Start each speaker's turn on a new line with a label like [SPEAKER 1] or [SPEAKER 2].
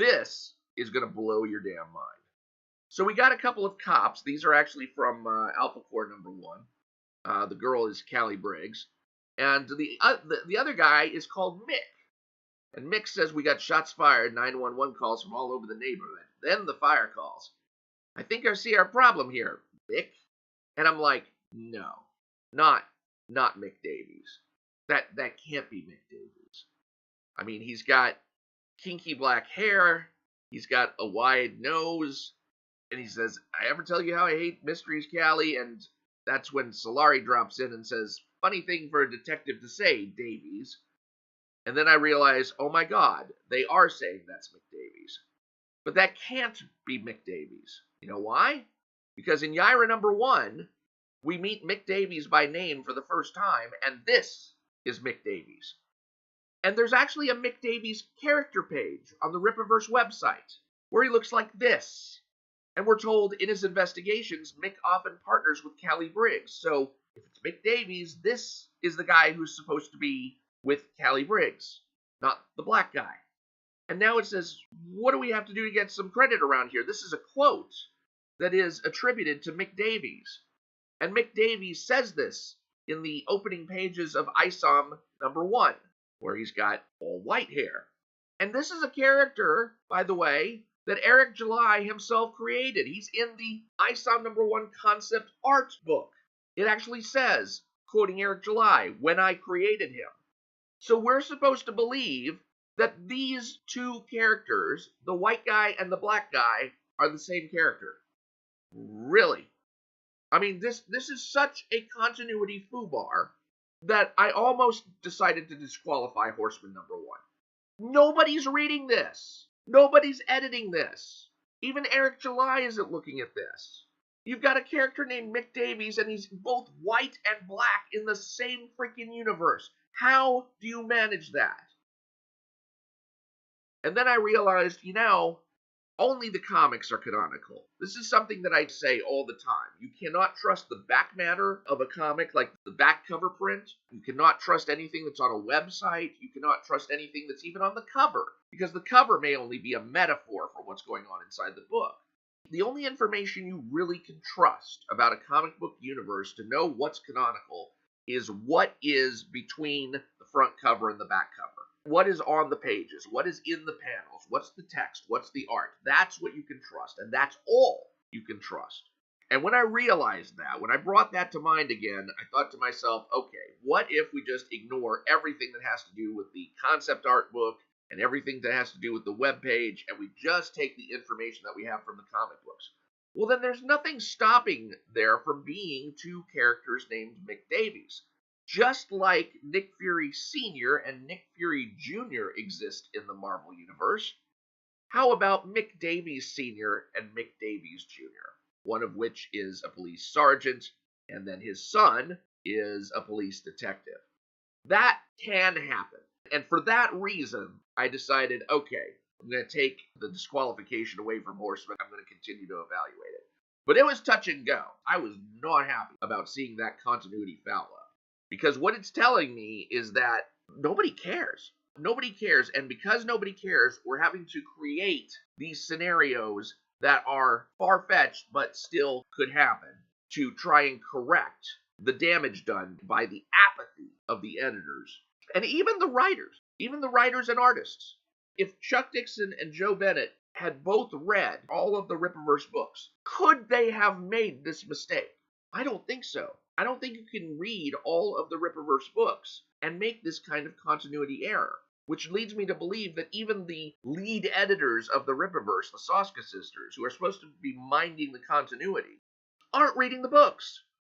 [SPEAKER 1] This is going to blow your damn mind. So we got a couple of cops. These are actually from Alpha Corps #1. The girl is Callie Briggs. And the other guy is called Mick. And Mick says, we got shots fired, 911 calls from all over the neighborhood. Then the fire calls. I think I see our problem here, Mick. And I'm like, no, not Mick Davies. That can't be Mick Davies. I mean, he's got kinky black hair. He's got a wide nose. And he says, I ever tell you how I hate mysteries, Callie? And that's when Solari drops in and says, funny thing for a detective to say, Davies. And then I realize, oh my God, they are saying that's Mick Davies. But that can't be Mick Davies. You know why? Because in Yaira #1, we meet Mick Davies by name for the first time, and this is Mick Davies. And there's actually a Mick Davies character page on the Rippaverse website, where he looks like this. And we're told in his investigations, Mick often partners with Callie Briggs. So if it's Mick Davies, this is the guy who's supposed to be with Callie Briggs, not the black guy. And now it says, what do we have to do to get some credit around here? This is a quote that is attributed to Mick Davies. And Mick Davies says this in the opening pages of ISOM #1, where he's got all white hair. And this is a character, by the way, that Eric July himself created. He's in the ISOM #1 concept art book. It actually says, quoting Eric July, when I created him. So we're supposed to believe that these two characters, the white guy and the black guy, are the same character. Really? I mean, this is such a continuity foobar that I almost decided to disqualify Horseman #1. Nobody's reading this. Nobody's editing this. Even Eric July isn't looking at this. You've got a character named Mick Davies, and he's both white and black in the same freaking universe. How do you manage that? And then I realized, only the comics are canonical. This is something that I say all the time. You cannot trust the back matter of a comic, like the back cover print. You cannot trust anything that's on a website. You cannot trust anything that's even on the cover, because the cover may only be a metaphor for what's going on inside the book. The only information you really can trust about a comic book universe to know what's canonical is what is between the front cover and the back cover. What is on the pages? What is in the panels? What's the text? What's the art? That's what you can trust, and that's all you can trust. And when I realized that, when I brought that to mind again, I thought to myself, okay, what if we just ignore everything that has to do with the concept art book and everything that has to do with the web page, and we just take the information that we have from the comic books? Well, then there's nothing stopping there from being two characters named Mick Davies. Just like Nick Fury Sr. and Nick Fury Jr. exist in the Marvel Universe, how about Mick Davies Sr. and Mick Davies Jr., one of which is a police sergeant, and then his son is a police detective? That can happen. And for that reason, I decided, okay, I'm going to take the disqualification away from Horseman. I'm going to continue to evaluate it. But it was touch and go. I was not happy about seeing that continuity foul up. Because what it's telling me is that nobody cares. Nobody cares. And because nobody cares, we're having to create these scenarios that are far-fetched but still could happen to try and correct the damage done by the apathy of the editors and even the writers and artists. If Chuck Dixon and Joe Bennett had both read all of the Rippaverse books, could they have made this mistake? I don't think so. I don't think you can read all of the Rippaverse books and make this kind of continuity error, which leads me to believe that even the lead editors of the Rippaverse, the Soska sisters, who are supposed to be minding the continuity, aren't reading the books.